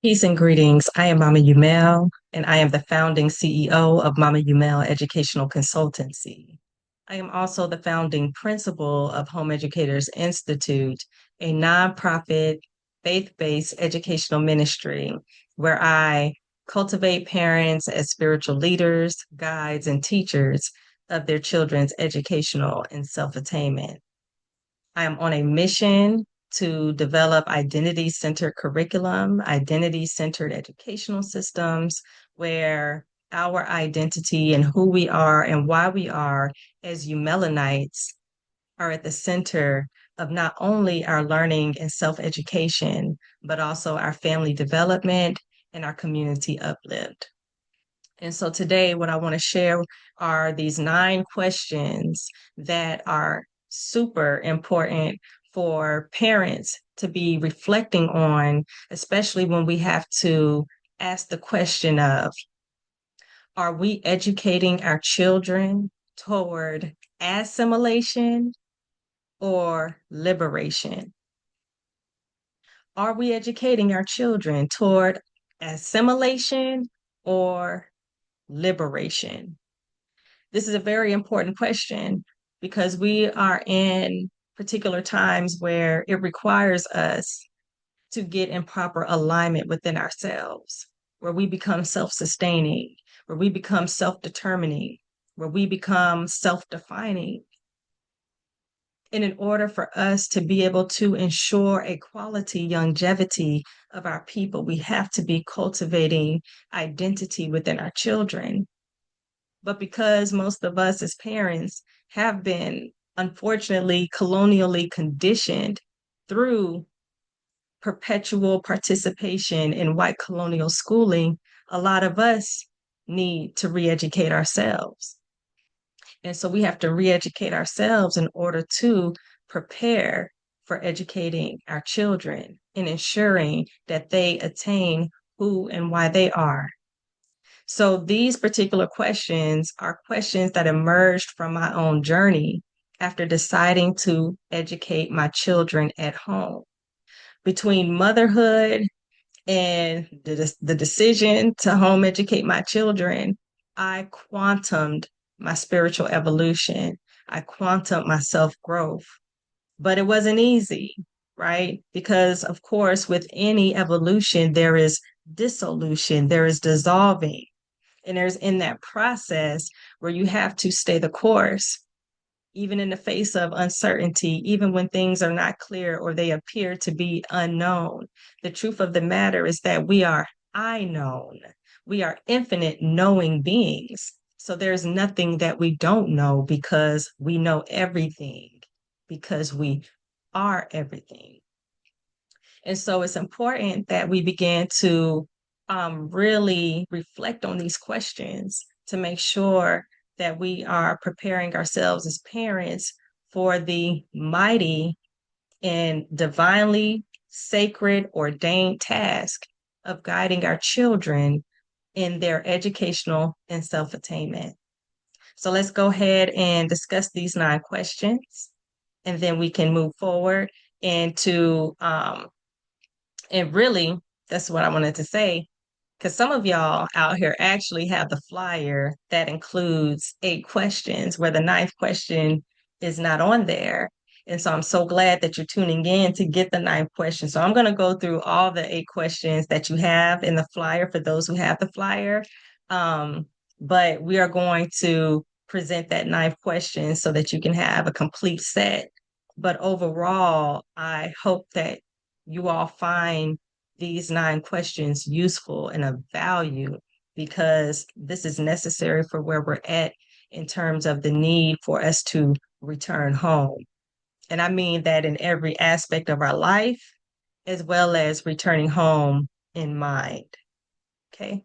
Peace and greetings. I am Mama Yumel, and I am the founding CEO of Mama Yumel Educational Consultancy. I am also the founding principal of Home Educators Institute, a nonprofit faith-based educational ministry where I cultivate parents as spiritual leaders, guides, and teachers of their children's educational and self-attainment. I am on a mission to develop identity centered curriculum, identity centered educational systems where our identity and who we are and why we are as Eumelanites are at the center of not only our learning and self education, but also our family development and our community uplift. And so today, what I want to share are these 9 questions that are super important for parents to be reflecting on, especially when we have to ask the question of, are we educating our children toward assimilation or liberation? Are we educating our children toward assimilation or liberation? This is a very important question because we are in particular times where it requires us to get in proper alignment within ourselves, where we become self sustaining, where we become self determining, where we become self defining. And in order for us to be able to ensure a quality longevity of our people, we have to be cultivating identity within our children. But because most of us as parents have been unfortunately colonially conditioned through perpetual participation in white colonial schooling, a lot of us need to re-educate ourselves. And so we have to re-educate ourselves in order to prepare for educating our children and ensuring that they attain who and why they are. So these particular questions are questions that emerged from my own journey after deciding to educate my children at home. Between motherhood and the decision to home educate my children, I quantumed my spiritual evolution. I quantumed my self growth. But it wasn't easy, right? Because, of course, with any evolution, there is dissolution, there is dissolving. And there's in that process where you have to stay the course, even in the face of uncertainty, even when things are not clear or they appear to be unknown. The truth of the matter is that we are I known. We are infinite knowing beings. So there's nothing that we don't know because we know everything, because we are everything. And so it's important that we begin to really reflect on these questions to make sure that we are preparing ourselves as parents for the mighty and divinely sacred ordained task of guiding our children in their educational and self attainment. So let's go ahead and discuss these 9 questions, and then we can move forward into and really, that's what I wanted to say, because some of y'all out here actually have the flyer that includes 8 questions, where the ninth question is not on there. And so I'm so glad that you're tuning in to get the ninth question. So I'm going to go through all the 8 questions that you have in the flyer for those who have the flyer. Um, but we are going to present that ninth question so that you can have a complete set. But overall, I hope that you all find these 9 questions useful and of value because this is necessary for where we're at in terms of the need for us to return home. And I mean that in every aspect of our life, as well as returning home in mind. Okay.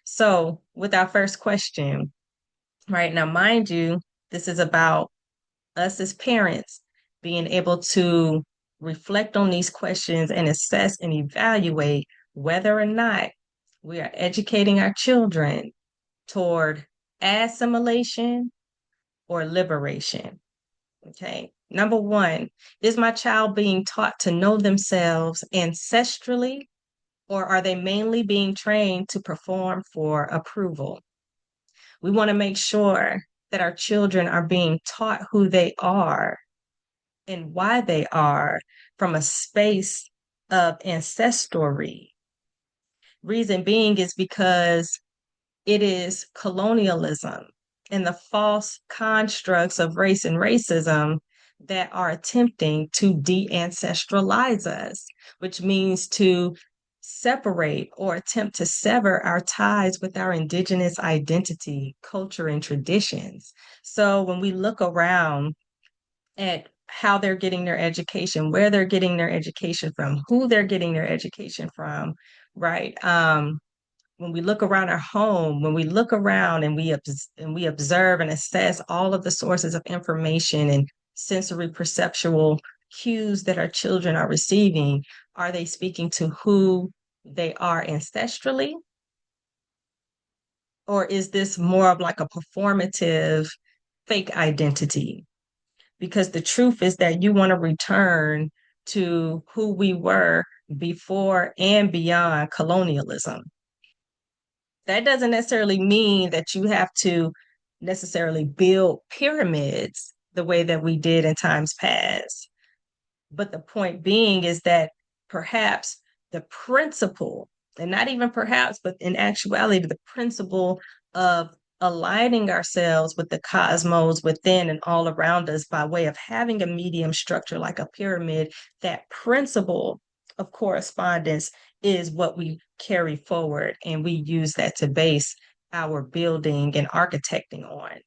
So, with our first question, right now, mind you, this is about us as parents being able to reflect on these questions and assess and evaluate whether or not we are educating our children toward assimilation or liberation. Okay. Number one, is my child being taught to know themselves ancestrally Or are they mainly being trained to perform for approval? We want to make sure that our children are being taught who they are and why they are from a space of ancestry. Reason being is because it is colonialism and the false constructs of race and racism that are attempting to de ancestralize us, which means to separate or attempt to sever our ties with our indigenous identity, culture, and traditions. So when we look around at how they're getting their education, where they're getting their education from, who they're getting their education from, right? When we look around our home, when we look around and we observe and assess all of the sources of information and sensory perceptual cues that our children are receiving, are they speaking to who they are ancestrally? Or is this more of like a performative fake identity? Because the truth is that you want to return to who we were before and beyond colonialism. That doesn't necessarily mean that you have to necessarily build pyramids the way that we did in times past. But the point being is that perhaps the principle, and not even perhaps, but in actuality, the principle of aligning ourselves with the cosmos within and all around us by way of having a medium structure like a pyramid, that principle of correspondence is what we carry forward. And we use that to base our building and architecting on.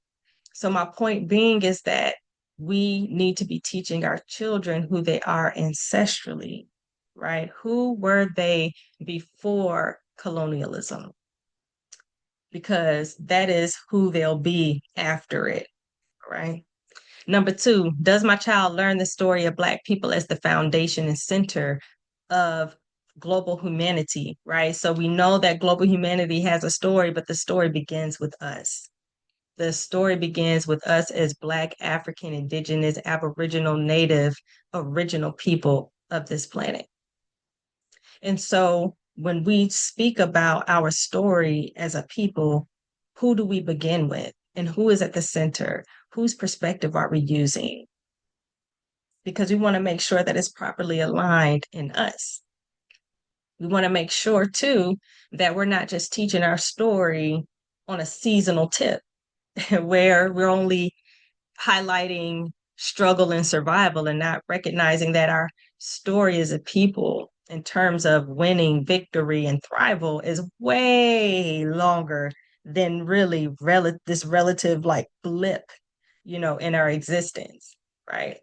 So my point being is that we need to be teaching our children who they are ancestrally, right? Who were they before colonialism? Because that is who they'll be after it, right? Number two, does my child learn the story of Black people as the foundation and center of global humanity, right? So we know that global humanity has a story, but the story begins with us. The story begins with us as Black, African, Indigenous, Aboriginal, Native, original people of this planet. And so when we speak about our story as a people, who do we begin with? And who is at the center? Whose perspective are we using? Because we want to make sure that it's properly aligned in us. We want to make sure, too, that we're not just teaching our story on a seasonal tip where we're only highlighting struggle and survival and not recognizing that our story as a people in terms of winning, victory, and thrival is way longer than really this relative like blip, in our existence, right?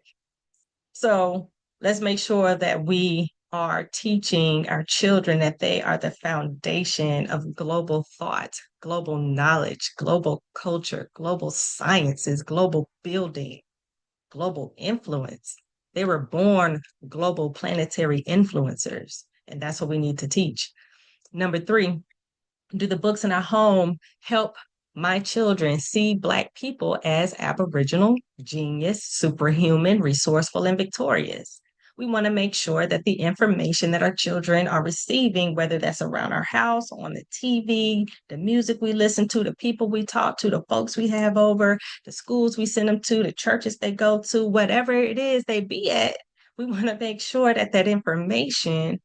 So let's make sure that we are teaching our children that they are the foundation of global thought, global knowledge, global culture, global sciences, global building, global influence. They were born global planetary influencers, and that's what we need to teach. Number three, do the books in our home help my children see Black people as Aboriginal, genius, superhuman, resourceful, and victorious? We want to make sure that the information that our children are receiving, whether that's around our house, on the TV, the music we listen to, the people we talk to, the folks we have over, the schools we send them to, the churches they go to, whatever it is they be at, we want to make sure that that information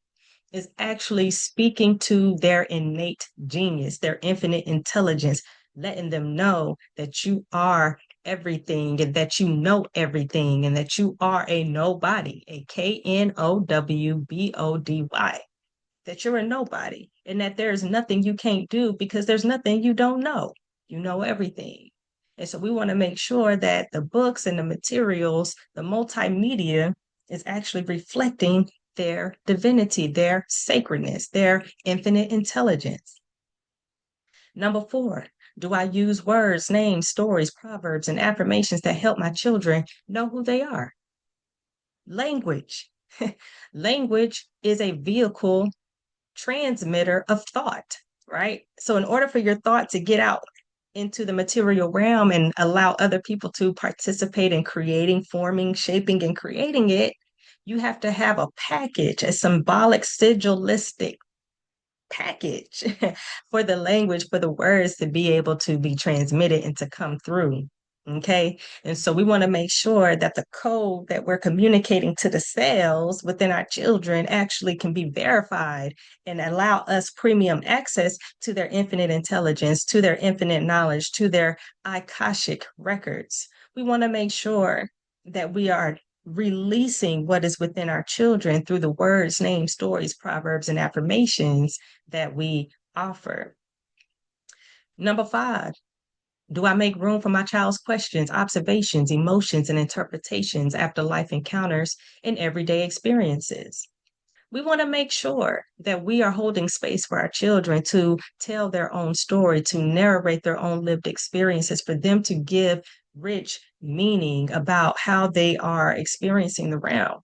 is actually speaking to their innate genius, their infinite intelligence, letting them know that you are everything and that you know everything and that you are a nobody, a KNOWBODY, that you're a nobody and that there's nothing you can't do because there's nothing you don't know. You know everything. And so we want to make sure that the books and the materials, the multimedia is actually reflecting their divinity, their sacredness, their infinite intelligence. Number four, do I use words, names, stories, proverbs, and affirmations that help my children know who they are? Language. Language is a vehicle transmitter of thought, right? So, in order for your thought to get out into the material realm and allow other people to participate in creating, forming, shaping, and creating it, you have to have a package, a symbolic, sigilistic package for the language, for the words to be able to be transmitted and to come through. Okay. And so we want to make sure that the code that we're communicating to the cells within our children actually can be verified and allow us premium access to their infinite intelligence, to their infinite knowledge, to their Akashic records. We want to make sure that we are releasing what is within our children through the words, names, stories, proverbs, and affirmations that we offer. Number 5, do I make room for my child's questions, observations, emotions, and interpretations after life encounters and everyday experiences? We want to make sure that we are holding space for our children to tell their own story, to narrate their own lived experiences, for them to give rich meaning about how they are experiencing the realm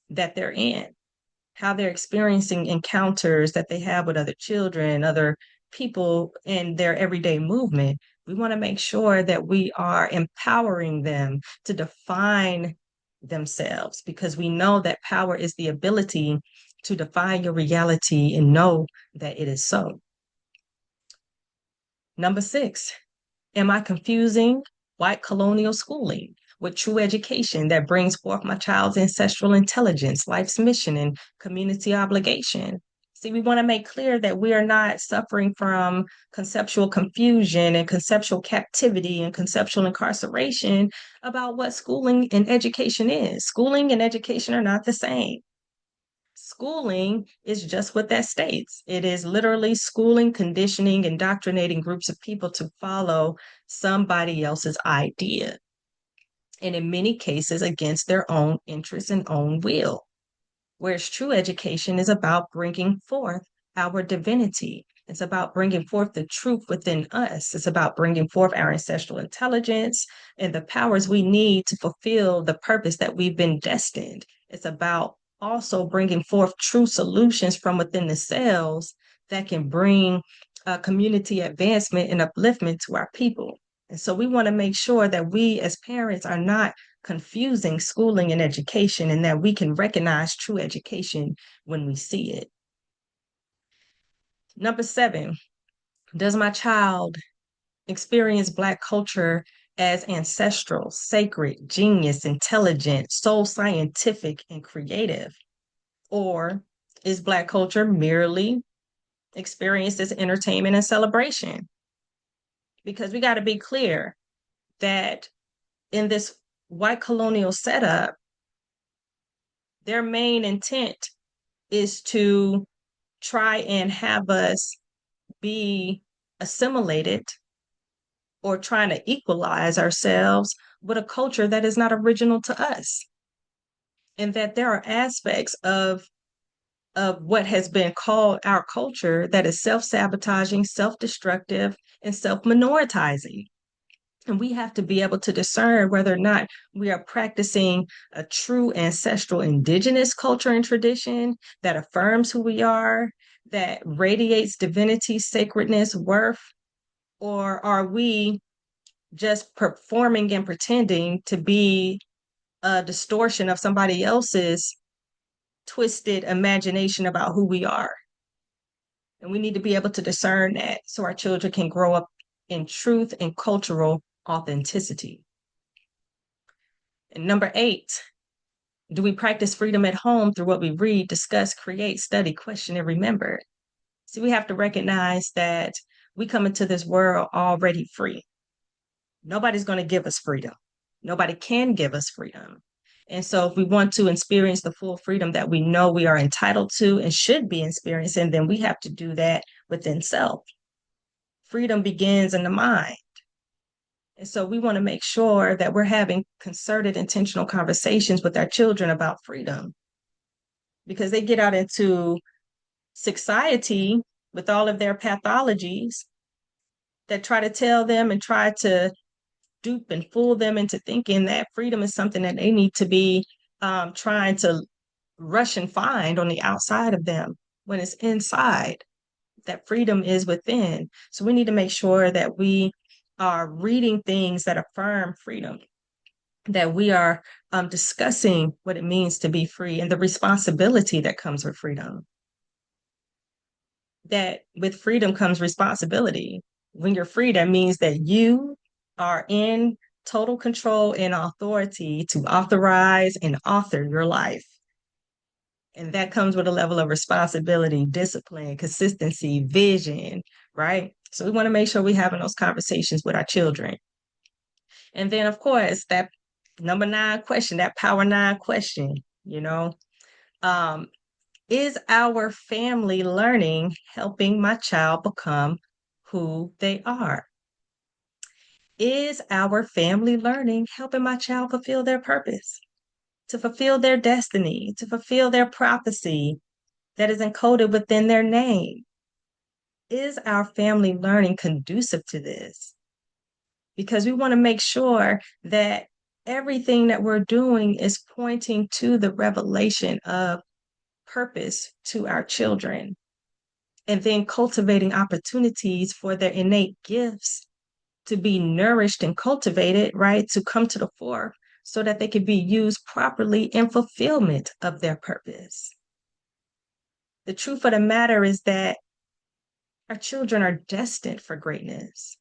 that they're in, how they're experiencing encounters that they have with other children, other people in their everyday movement. We want to make sure that we are empowering them to define themselves, because we know that power is the ability to define your reality and know that it is so. Number 6, am I confusing white colonial schooling with true education that brings forth my child's ancestral intelligence, life's mission, and community obligation? See, we want to make clear that we are not suffering from conceptual confusion and conceptual captivity and conceptual incarceration about what schooling and education is. Schooling and education are not the same. Schooling is just what that states. It is literally schooling, conditioning, indoctrinating groups of people to follow somebody else's idea, and in many cases against their own interests and own will. Whereas true education is about bringing forth our divinity. It's about bringing forth the truth within us. It's about bringing forth our ancestral intelligence and the powers we need to fulfill the purpose that we've been destined. It's about also bringing forth true solutions from within the cells that can bring community advancement and upliftment to our people. And so we want to make sure that we as parents are not confusing schooling and education, and that we can recognize true education when we see it. Number 7, does my child experience Black culture as ancestral, sacred, genius, intelligent, soul scientific, and creative? Or is Black culture merely experienced as entertainment and celebration? Because we got to be clear that in this white colonial setup, their main intent is to try and have us be assimilated or trying to equalize ourselves with a culture that is not original to us. And that there are aspects of what has been called our culture that is self-sabotaging, self-destructive, and self-minoritizing. And we have to be able to discern whether or not we are practicing a true ancestral indigenous culture and tradition that affirms who we are, that radiates divinity, sacredness, worth, or are we just performing and pretending to be a distortion of somebody else's twisted imagination about who we are? And we need to be able to discern that so our children can grow up in truth and cultural authenticity. And number 8, do we practice freedom at home through what we read, discuss, create, study, question, and remember? So we have to recognize that we come into this world already free. Nobody's going to give us freedom. Nobody can give us freedom. And so if we want to experience the full freedom that we know we are entitled to and should be experiencing, then we have to do that within self. Freedom begins in the mind. And so we want to make sure that we're having concerted, intentional conversations with our children about freedom, because they get out into society with all of their pathologies that try to tell them and try to dupe and fool them into thinking that freedom is something that they need to be trying to rush and find on the outside of them, when it's inside, that freedom is within. So we need to make sure that we are reading things that affirm freedom, that we are discussing what it means to be free and the responsibility that comes with freedom. that with freedom comes responsibility. When you're free, that means that you are in total control and authority to authorize and author your life. And that comes with a level of responsibility, discipline, consistency, vision, right? So we want to make sure we're having those conversations with our children. And then, of course, that number nine question, that power nine question, um, is our family learning helping my child become who they are? Is our family learning helping my child fulfill their purpose, to fulfill their destiny, to fulfill their prophecy that is encoded within their name? Is our family learning conducive to this? Because we want to make sure that everything that we're doing is pointing to the revelation of purpose to our children, and then cultivating opportunities for their innate gifts to be nourished and cultivated, right? To come to the fore so that they can be used properly in fulfillment of their purpose. The truth of the matter is that our children are destined for greatness.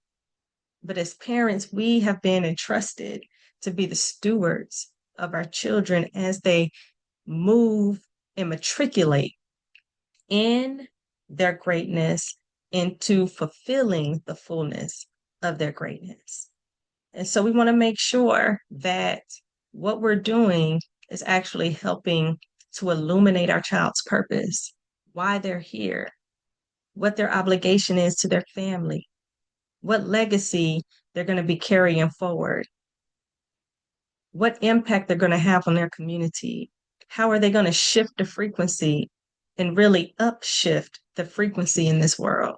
But as parents, we have been entrusted to be the stewards of our children as they move and matriculate in their greatness into fulfilling the fullness of their greatness. And so we want to make sure that what we're doing is actually helping to illuminate our child's purpose, why they're here, what their obligation is to their family, what legacy they're going to be carrying forward, what impact they're going to have on their community, how are they going to shift the frequency and really upshift the frequency in this world.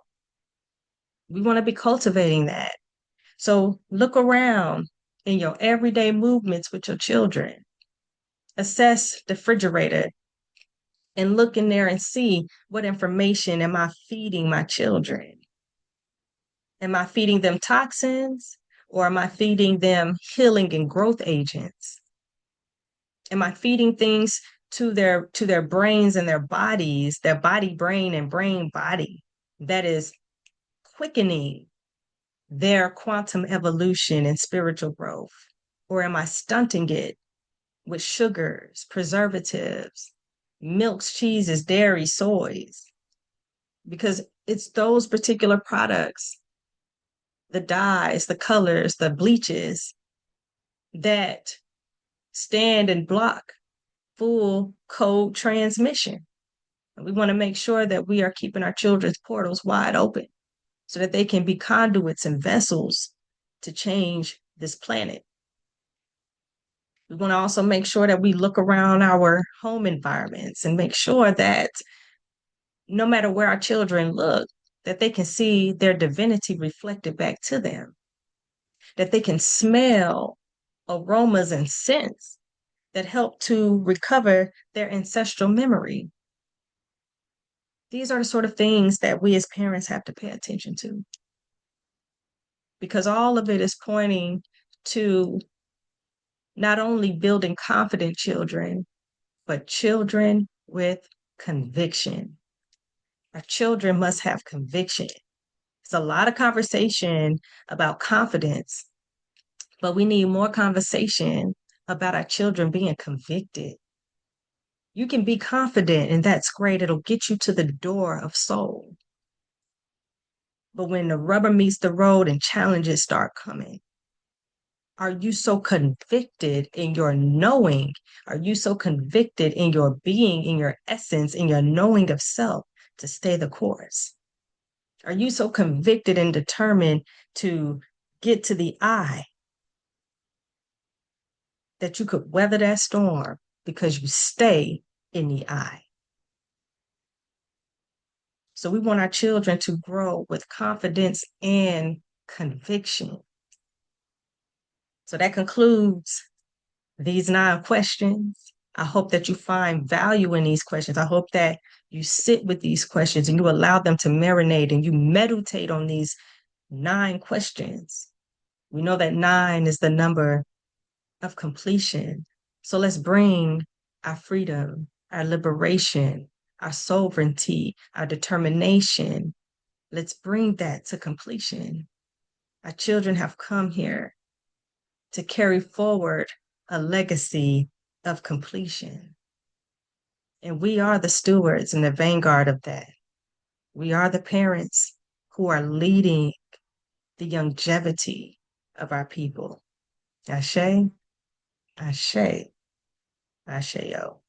We want to be cultivating that. So look around in your everyday movements with your children. Assess the refrigerator and look in there and see what information am I feeding my children? Am I feeding them toxins or am I feeding them healing and growth agents? Am I feeding things to their brains and their bodies, their body brain and brain body that is quickening their quantum evolution and spiritual growth? Or am I stunting it with sugars, preservatives, milks, cheeses, dairy, soys? Because it's those particular products, the dyes, the colors, the bleaches that stand and block full code transmission. And we want to make sure that we are keeping our children's portals wide open so that they can be conduits and vessels to change this planet. We want to also make sure that we look around our home environments and make sure that no matter where our children look, that they can see their divinity reflected back to them, that they can smell aromas and scents that help to recover their ancestral memory. These are the sort of things that we as parents have to pay attention to, because all of it is pointing to not only building confident children, but children with conviction. Our children must have conviction. There's a lot of conversation about confidence, but we need more conversation about our children being convicted. You can be confident, and that's great. It'll get you to the door of soul. But when the rubber meets the road and challenges start coming, are you so convicted in your knowing? Are you so convicted in your being, in your essence, in your knowing of self to stay the course? Are you so convicted and determined to get to the I that you could weather that storm because you stay in the I? So we want our children to grow with confidence and conviction. So that concludes these 9 questions. I hope that you find value in these questions. I hope that you sit with these questions and you allow them to marinate and you meditate on these 9 questions. We know that 9 is the number of completion. So let's bring our freedom, our liberation, our sovereignty, our determination. Let's bring that to completion. Our children have come here to carry forward a legacy of completion. And we are the stewards and the vanguard of that. We are the parents who are leading the longevity of our people. Ashe, Ashe, Asheo.